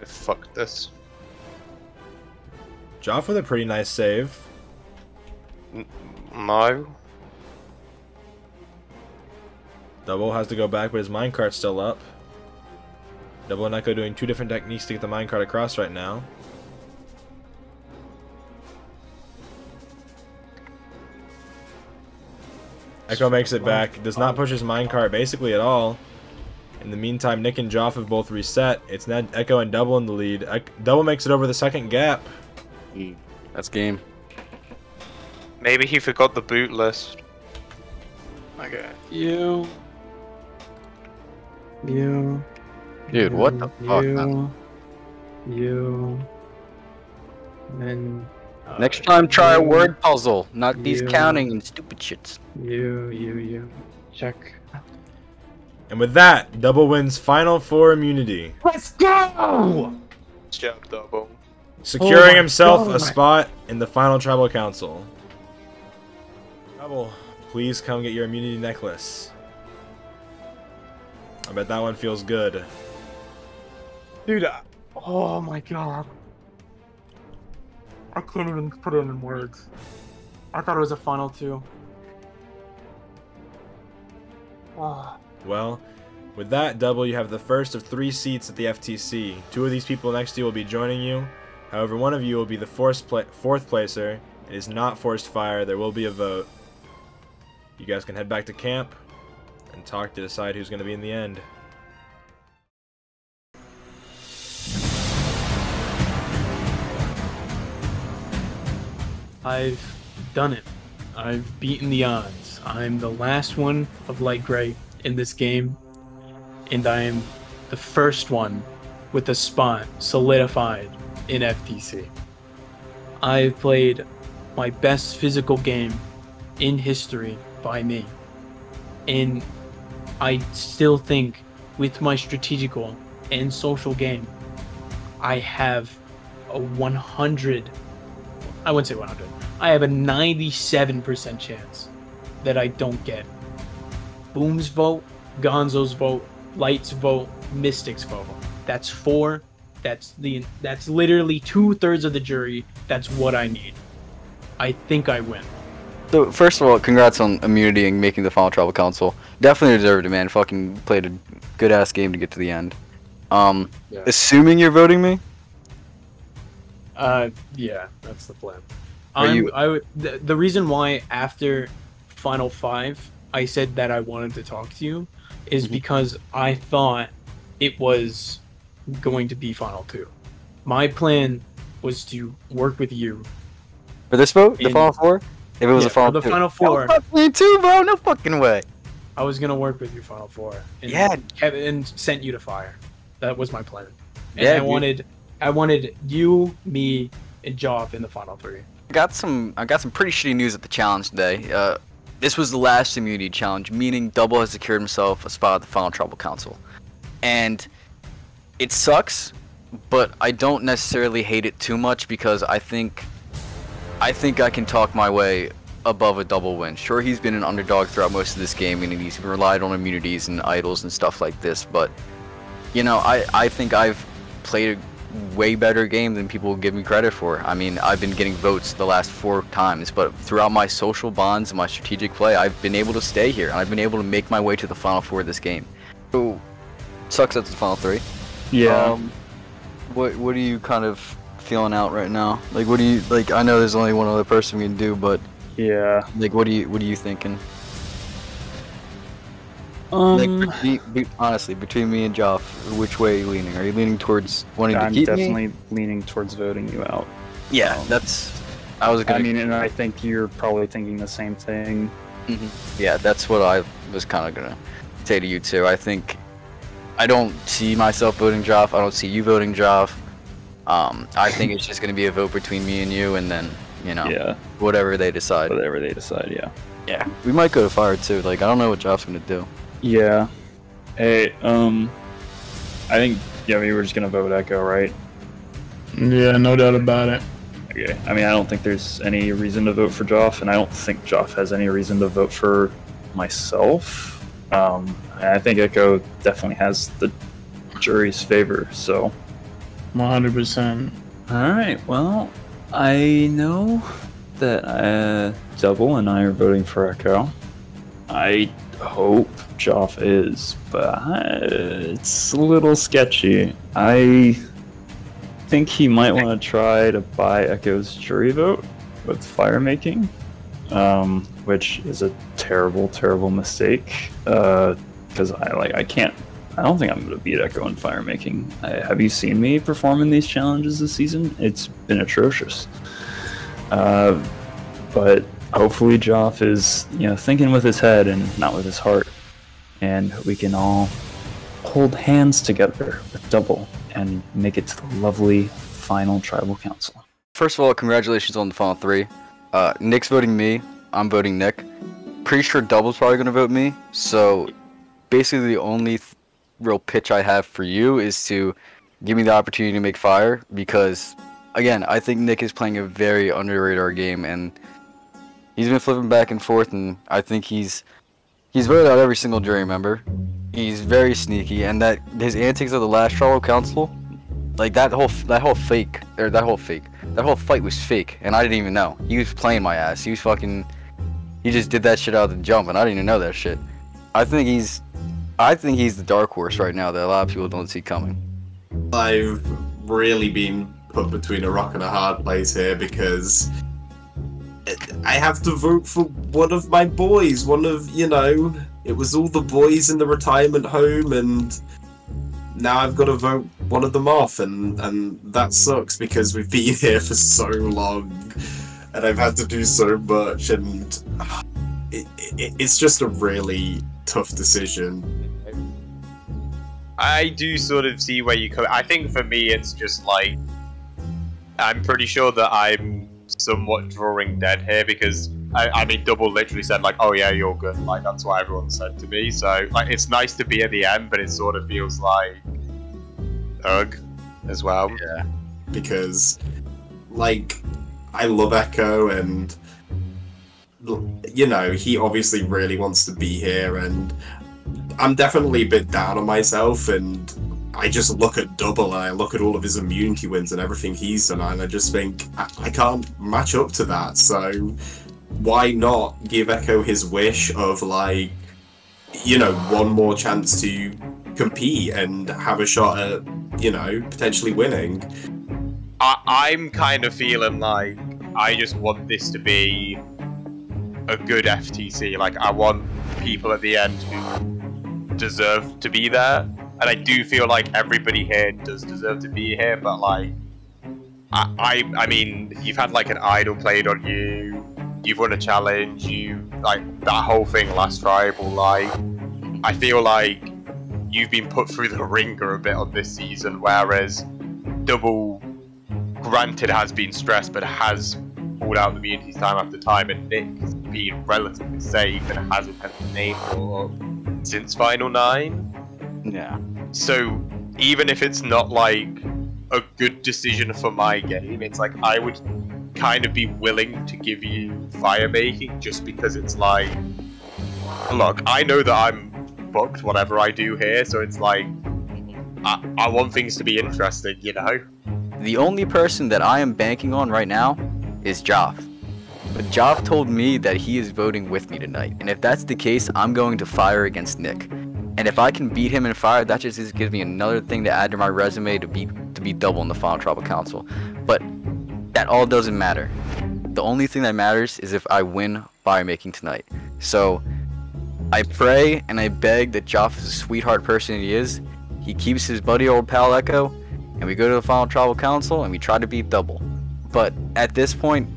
S8: Fuck this.
S1: Joff with a pretty nice save.
S8: No.
S1: Double has to go back, but his minecart's still up. Double and Echo doing 2 different techniques to get the minecart across right now. Echo makes it back. Does not push his minecart basically at all. In the meantime, Nick and Joff have both reset. It's now Echo and Double in the lead. Double makes it over the second gap.
S10: That's game.
S8: Maybe he forgot the boot list.
S6: Okay. You.
S10: Dude, what the fuck, man?
S6: You. Then.
S10: Next time, try a word puzzle, not these counting and stupid shits.
S6: You. Check.
S1: And with that, Double wins Final 4 immunity,
S6: Let's go!
S8: Job Double.
S1: securing
S6: my
S1: himself
S6: God.
S1: a spot in the final Tribal Council. Double, please come get your immunity necklace. I bet that one feels good.
S6: Dude, oh my god. I can't even put it in words. I thought it was a final 2. Ah.
S1: Well, with that, Double, you have the first of 3 seats at the FTC. 2 of these people next to you will be joining you. However, one of you will be the fourth placer. It is not forced fire. There will be a vote. You guys can head back to camp and talk to decide who's going to be in the end.
S6: I've done it. I've beaten the odds. I'm the last one of light gray in this game, and I am the first one with a spot solidified in FTC. I've played my best physical game in history by me, and I still think with my strategical and social game, I have a 100, I wouldn't say 100, I have a 97% chance that I don't get Boom's vote, Gonzo's vote, Light's vote, Mystic's vote. That's 4. That's literally 2/3 of the jury. That's what I need. I think I win.
S10: So, first of all, congrats on immunity and making the final Tribal Council. Definitely deserved it, man. Fucking played a good-ass game to get to the end. Assuming you're voting me?
S6: Yeah, that's the plan. The reason why after Final 5 I said that I wanted to talk to you is because I thought it was going to be Final 2. My plan was to work with you.
S10: For this vote? The Final 4? If it was a Final 2?
S6: The Final 4.
S10: No fucking 2, bro! No fucking way!
S6: I was gonna work with you Final 4. And
S10: Yeah.
S6: and sent you to fire. That was my plan. And
S10: Yeah,
S6: I
S10: dude.
S6: wanted I wanted you, me, and Joff in the final 3.
S10: I got some pretty shitty news at the challenge today. This was the last immunity challenge, meaning Double has secured himself a spot at the final tribal council. And it sucks, but I don't necessarily hate it too much because I think I can talk my way above a Double win. Sure, he's been an underdog throughout most of this game and he's relied on immunities and idols and stuff like this, but you know, I think I've played a way better game than people give me credit for. I mean, I've been getting votes the last 4 times, but throughout my social bonds and my strategic play, I've been able to stay here and I've been able to make my way to the final 4 of this game. So, sucks that's the final 3.
S3: Yeah.
S10: What are you kind of feeling out right now? Like, what do you like? I know there's only one other person we can do, but
S3: yeah.
S10: Like, what are you thinking? Honestly, between me and Joff, which way are you leaning? Are you leaning towards wanting to keep me?
S3: I'm definitely leaning towards voting you out.
S10: Yeah, I mean,
S3: and I think you're probably thinking the same thing.
S10: Yeah, that's what I was kind of gonna say to you too. I think I don't see myself voting Joff. I don't see you voting Joff. I think it's just gonna be a vote between me and you, and then whatever they decide.
S3: Whatever they decide, yeah.
S10: Yeah, we might go to fire too. Like, I don't know what Joff's gonna do.
S3: Yeah. Hey, I think we were just gonna vote Echo, right?
S6: Yeah, no doubt about it.
S3: Okay. I mean, I don't think there's any reason to vote for Joff, and I don't think Joff has any reason to vote for myself. I think Echo definitely has the jury's favor, so.
S6: 100%.
S3: Alright, well, I know that Double and I are voting for Echo. I hope Joff is, but it's a little sketchy. I think he might want to try to buy Echo's jury vote with fire making, which is a terrible, terrible mistake. Because I don't think I'm gonna beat Echo in fire making. Have you seen me perform in these challenges this season? It's been atrocious. But hopefully Joff is, thinking with his head and not with his heart, and we can all hold hands together with Double and make it to the lovely final tribal council.
S10: First of all, congratulations on the final 3. Nick's voting me. I'm voting Nick. Pretty sure Double's probably gonna vote me. So basically, the only real pitch I have for you is to give me the opportunity to make fire, because again, I think Nick is playing a very under-the-radar game, and he's been flipping back and forth, and I think he's voted out every single jury member. He's very sneaky, and that his antics at the last tribal council, like that whole fight was fake, and I didn't even know. He was playing my ass. He just did that shit out of the jump, and I didn't even know that shit. I think he's the dark horse right now that a lot of people don't see coming.
S2: I've really been put between a rock and a hard place here, because I have to vote for one of my boys. It was all the boys in the retirement home, and now I've got to vote one of them off, and that sucks because we've been here for so long, and I've had to do so much, and it's just a really tough decision.
S8: I do sort of see where you come. I think for me, it's just like, I'm pretty sure that I'm somewhat drawing dead here, because I mean, Double literally said like, oh yeah, you're good. Like, that's what everyone said to me. So like, it's nice to be at the end, but it sort of feels like ugh as well.
S2: Yeah, because like, I love Echo, and he obviously really wants to be here, and I'm definitely a bit down on myself, and I just look at Double and I look at all of his immunity wins and everything he's done, and I just think I can't match up to that. So why not give Echo his wish of like, one more chance to compete and have a shot at, potentially winning?
S8: I'm kind of feeling like I just want this to be a good FTC. Like, I want people at the end who deserve to be there, and I do feel like everybody here does deserve to be here, but like, I mean, you've had like an idol played on you, you've won a challenge, like that whole thing last tribal, like, I feel like you've been put through the ringer a bit on this season, whereas Double granted has been stressed, but has pulled out the immunities time after time, and Nick has been relatively safe and hasn't had the name brought up since Final 9.
S10: Yeah.
S8: So even if it's not like a good decision for my game, it's like I would kind of be willing to give you fire making just because it's like, look, I know that I'm booked whatever I do here, so it's like I want things to be interesting, you know?
S10: The only person that I am banking on right now is Joff. But Joff told me that he is voting with me tonight, and if that's the case, I'm going to fire against Nick. And if I can beat him in fire, that just gives me another thing to add to my resume to be double in the final tribal council. But that all doesn't matter. The only thing that matters is if I win fire making tonight. So I pray and I beg that Joff is a sweetheart person he is. He keeps his buddy old pal Echo, and we go to the final tribal council and we try to beat double. But at this point,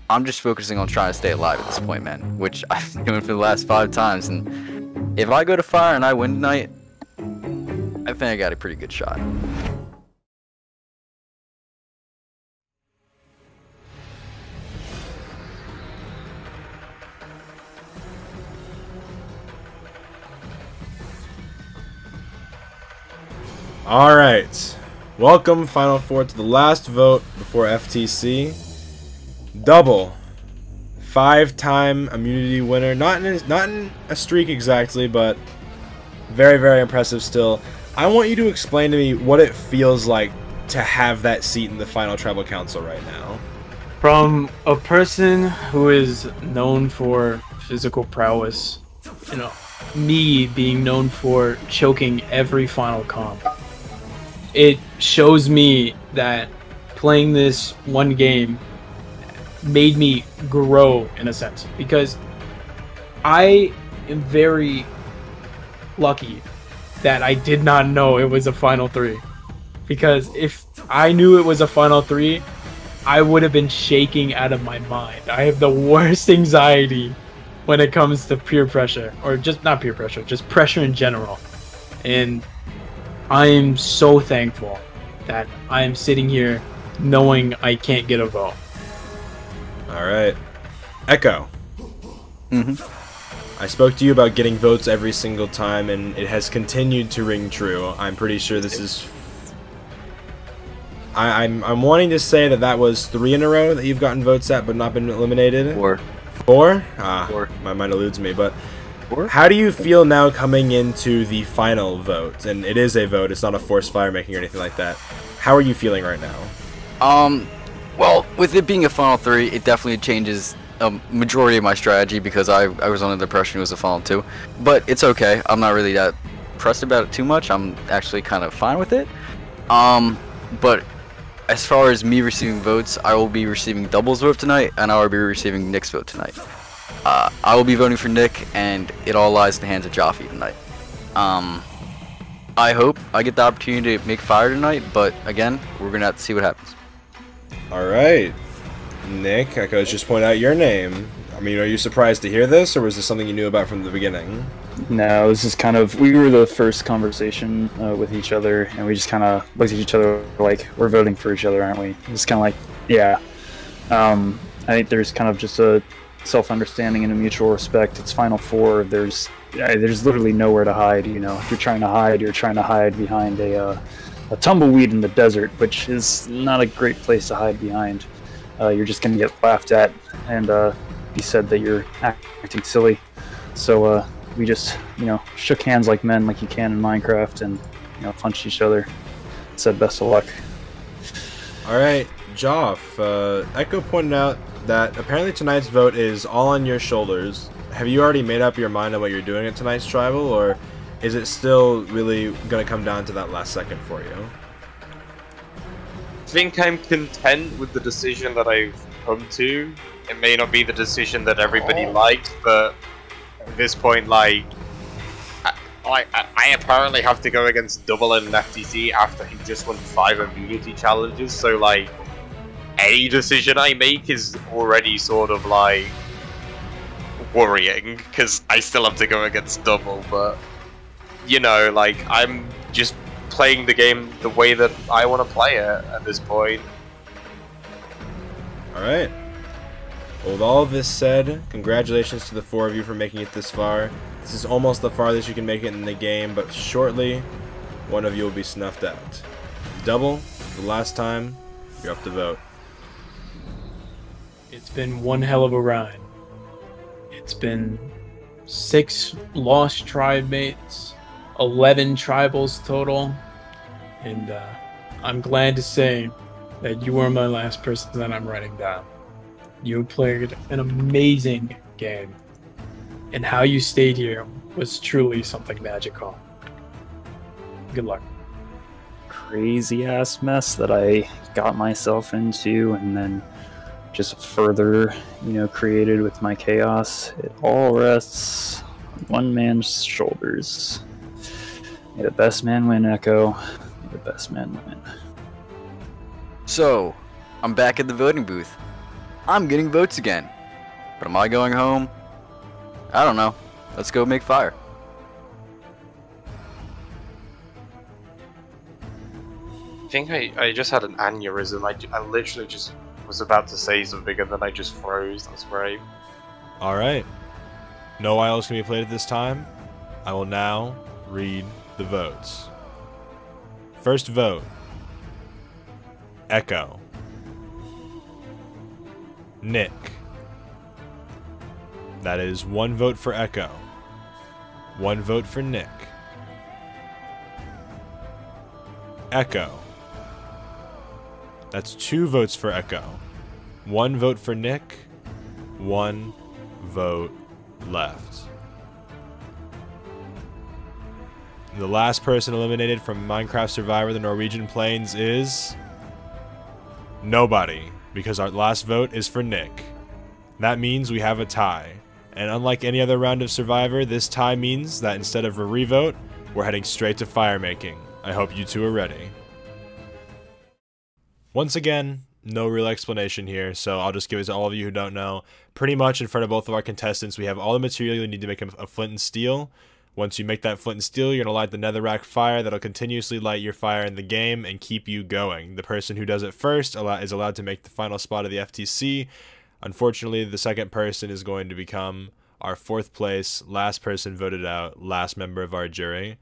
S10: I'm just focusing on trying to stay alive at this point, man, which I've been doing for the last 5 times, and if I go to fire and I win tonight, I think I got a pretty good shot.
S1: Alright. Welcome, Final Four, to the last vote before FTC. Double. 5-time immunity winner. Not in a streak exactly, but very, very impressive still. I want you to explain to me what it feels like to have that seat in the final tribal council right now.
S6: From a person who is known for physical prowess, you know, me being known for choking every final comp, it shows me that playing this one game made me grow in a sense, because I am very lucky that I did not know it was a final 3, because if I knew it was a final 3, I would have been shaking out of my mind. I have the worst anxiety when it comes to peer pressure, or just not peer pressure, just pressure in general. And I am so thankful that I am sitting here knowing I can't get a vote.
S1: Alright. Echo. I spoke to you about getting votes every single time, and it has continued to ring true. I'm pretty sure this is... I'm wanting to say that was 3 in a row that you've gotten votes at but not been eliminated.
S10: 4.
S1: 4?
S10: 4.
S1: My mind eludes me, but...
S10: 4?
S1: How do you feel now coming into the final vote? And it is a vote, it's not a forced fire making or anything like that. How are you feeling right now?
S10: Well, with it being a final 3, it definitely changes a majority of my strategy, because I was under the impression it was a final 2. But it's okay. I'm not really that pressed about it too much. I'm actually kind of fine with it. But as far as me receiving votes, I will be receiving Double's vote tonight, and I will be receiving Nick's vote tonight. I will be voting for Nick, and it all lies in the hands of Joffe tonight. I hope I get the opportunity to make fire tonight, but again, we're gonna have to see what happens.
S1: Alright. Nick, I could just point out your name. I mean, are you surprised to hear this, or was this something you knew about from the beginning?
S3: No, this is kind of, we were the first conversation with each other, and we just kind of looked at each other like, we're voting for each other, aren't we? It's kind of like, yeah. I think there's kind of just a self-understanding and a mutual respect. It's Final Four. There's literally nowhere to hide, you know. If you're trying to hide behind a tumbleweed in the desert, which is not a great place to hide behind. You're just going to get laughed at and be said that you're acting silly. So we just, you know, shook hands like men, like you can in Minecraft, and, you know, punched each other. Said best of luck.
S1: Alright, Joff, Echo pointed out that apparently tonight's vote is all on your shoulders. Have you already made up your mind on what you're doing at tonight's tribal, or is it still really going to come down to that last second for you?
S8: I think I'm content with the decision that I've come to. It may not be the decision that everybody liked, but at this point, like, I apparently have to go against Double in an FTC after he just won 5 immunity challenges, so like, any decision I make is already sort of like worrying, because I still have to go against Double, but you know, like, I'm just playing the game the way that I want to play it at this point.
S1: Alright. Well, with all of this said, congratulations to the 4 of you for making it this far. This is almost the farthest you can make it in the game, but shortly, one of you will be snuffed out. Double, the last time, you're up to vote.
S6: It's been one hell of a ride. It's been 6 lost tribe mates, 11 tribals total, and I'm glad to say that you were my last person that I'm writing down. You played an amazing game, and how you stayed here was truly something magical. Good luck.
S3: Crazy ass mess that I got myself into, and then just further, created with my chaos. It all rests on one man's shoulders. May the best man win, Echo. May the best man win.
S10: So, I'm back at the voting booth. I'm getting votes again. But am I going home? I don't know. Let's go make fire.
S8: I think I just had an aneurysm. I literally just was about to say something and then I just froze. That's great.
S1: Alright. No idols can be played at this time. I will now read the votes. First vote. Echo. Nick. That is 1 vote for Echo. 1 vote for Nick. Echo. That's 2 votes for Echo. 1 vote for Nick. 1 vote left. The last person eliminated from Minecraft Survivor, the Norwegian Plains, is nobody, because our last vote is for Nick. That means we have a tie. And unlike any other round of Survivor, this tie means that instead of a revote, we're heading straight to fire making. I hope you two are ready. Once again, no real explanation here, so I'll just give it to all of you who don't know. Pretty much in front of both of our contestants, we have all the material you need to make a flint and steel. Once you make that flint and steel, you're going to light the netherrack fire that'll continuously light your fire in the game and keep you going. The person who does it first is allowed to make the final spot of the FTC. Unfortunately, the second person is going to become our 4th place, last person voted out, last member of our jury.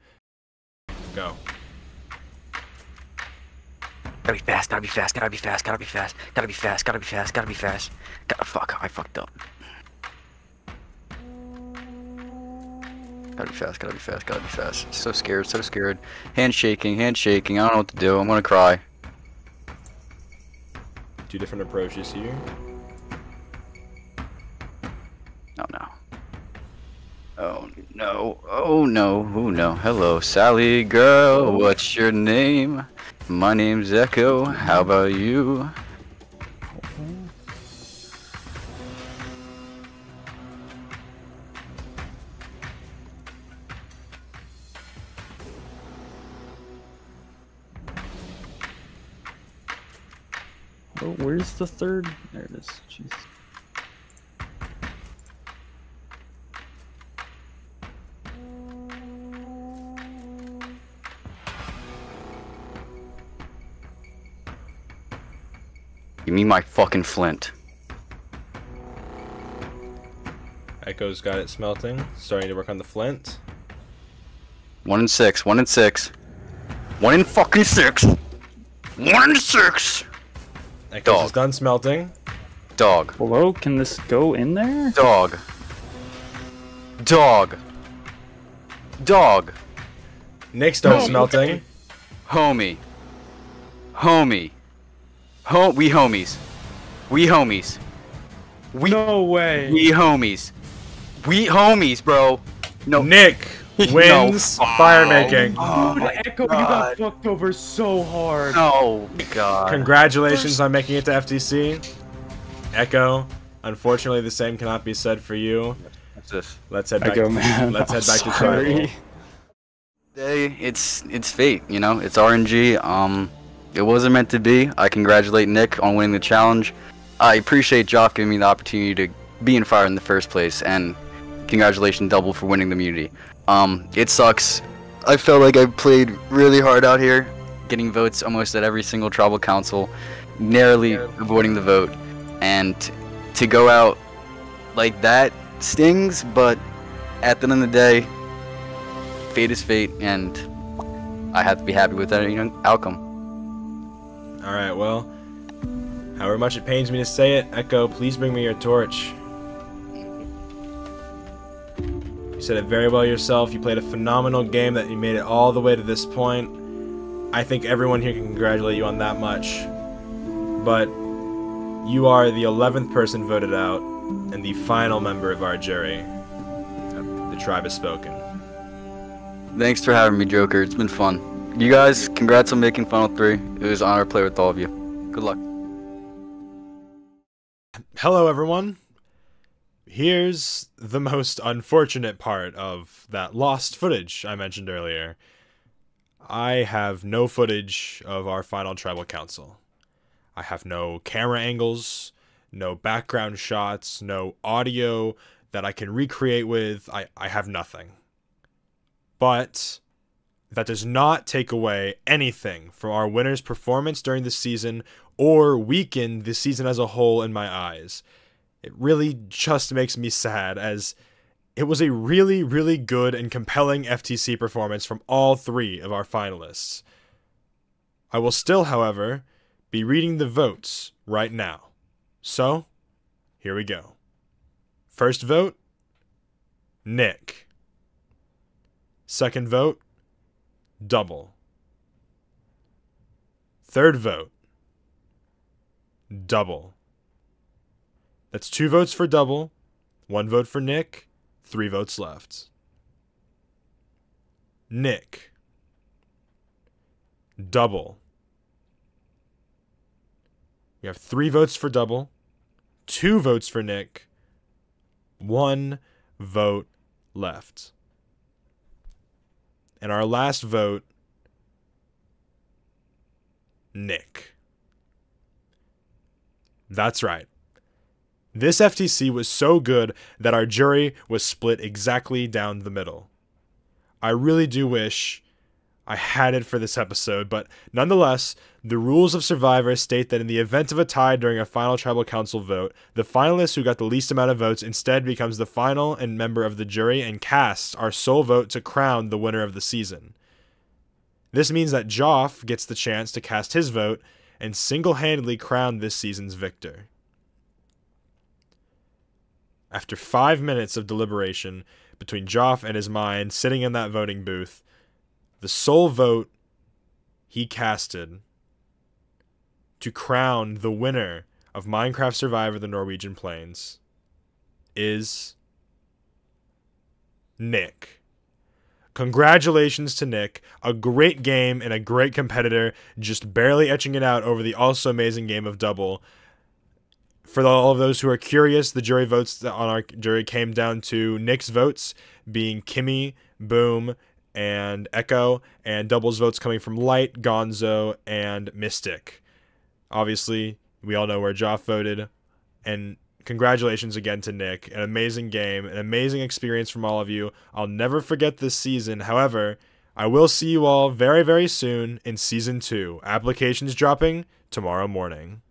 S1: Go.
S10: Gotta be fast, gotta be fast, gotta be fast, gotta be fast, gotta be fast, gotta be fast, gotta be fast. Fuck, I fucked up. Gotta be fast, gotta be fast, gotta be fast. So scared, so scared. Hand shaking, I don't know what to do. I'm gonna cry.
S1: 2 different approaches here.
S10: Oh no. Oh no, oh no, oh no. Hello, Sally girl, what's your name? My name's Echo, how about you?
S3: Oh, where's the 3rd? There it is. Jeez.
S10: Give me my fucking flint.
S1: Echo's got it smelting, starting to work on the flint.
S10: 1 in 6, 1 in 6. 1 in fucking 6! 1 in 6!
S1: Echo's is done smelting.
S10: Dog.
S3: Hello, can this go in there?
S10: Dog. Dog. Dog.
S1: Nick's done smelting.
S10: Homie. Homie. We homies. We homies.
S6: No way.
S10: We homies. We homies, bro. No.
S1: Nick wins fire making.
S6: Dude, Echo, you got fucked over so hard.
S10: Oh god.
S1: Congratulations on making it to FTC. Echo, unfortunately the same cannot be said for you.
S10: What's this?
S1: Let's head back.
S3: Echo, man.
S1: Let's head back to
S3: Sorry.
S1: tribal.
S10: Day, it's fate, you know. It's RNG. It wasn't meant to be. I congratulate Nick on winning the challenge. I appreciate Joff giving me the opportunity to be in fire in the first place, and congratulations Double for winning the immunity. It sucks. I felt like I played really hard out here, getting votes almost at every single tribal council, narrowly avoiding the vote. And to go out like that stings, but at the end of the day, fate is fate, and I have to be happy with that outcome.
S1: All right, well, however much it pains me to say it, Echo, please bring me your torch. You said it very well yourself. You played a phenomenal game that you made it all the way to this point. I think everyone here can congratulate you on that much. But you are the 11th person voted out and the final member of our jury. The tribe has spoken.
S10: Thanks for having me, Joker. It's been fun. You guys, congrats on making Final 3. It was an honor to play with all of you. Good luck.
S1: Hello, everyone. Here's the most unfortunate part of that lost footage I mentioned earlier. I have no footage of our final tribal council. I have no camera angles, no background shots, no audio that I can recreate with. I have nothing. But that does not take away anything from our winner's performance during the season or weaken the season as a whole in my eyes. It really just makes me sad, as it was a really, really good and compelling FTC performance from all three of our finalists. I will still, however, be reading the votes right now. So, here we go. First vote, Nick. Second vote, Double. Third vote, Double. That's 2 votes for Double, 1 vote for Nick, 3 votes left. Nick. Double. We have 3 votes for Double, 2 votes for Nick, 1 vote left. And our last vote, Nick. That's right. This FTC was so good that our jury was split exactly down the middle. I really do wish I had it for this episode, but nonetheless, the rules of Survivor state that in the event of a tie during a final tribal council vote, the finalist who got the least amount of votes instead becomes the final and member of the jury and casts our sole vote to crown the winner of the season. This means that Joff gets the chance to cast his vote and single-handedly crown this season's victor. After 5 minutes of deliberation between Joff and his mind sitting in that voting booth, the sole vote he casted to crown the winner of Minecraft Survivor the Norwegian Plains is Nick. Congratulations to Nick. A great game and a great competitor, just barely etching it out over the also amazing game of Double. For all of those who are curious, the jury votes on our jury came down to Nick's votes being Kimmi, Boom, and Echo, and Double's votes coming from Light, Gonzo, and Mystic. Obviously, we all know where Joff voted, and congratulations again to Nick. An amazing game, an amazing experience from all of you. I'll never forget this season. However, I will see you all very, very soon in Season 2. Applications dropping tomorrow morning.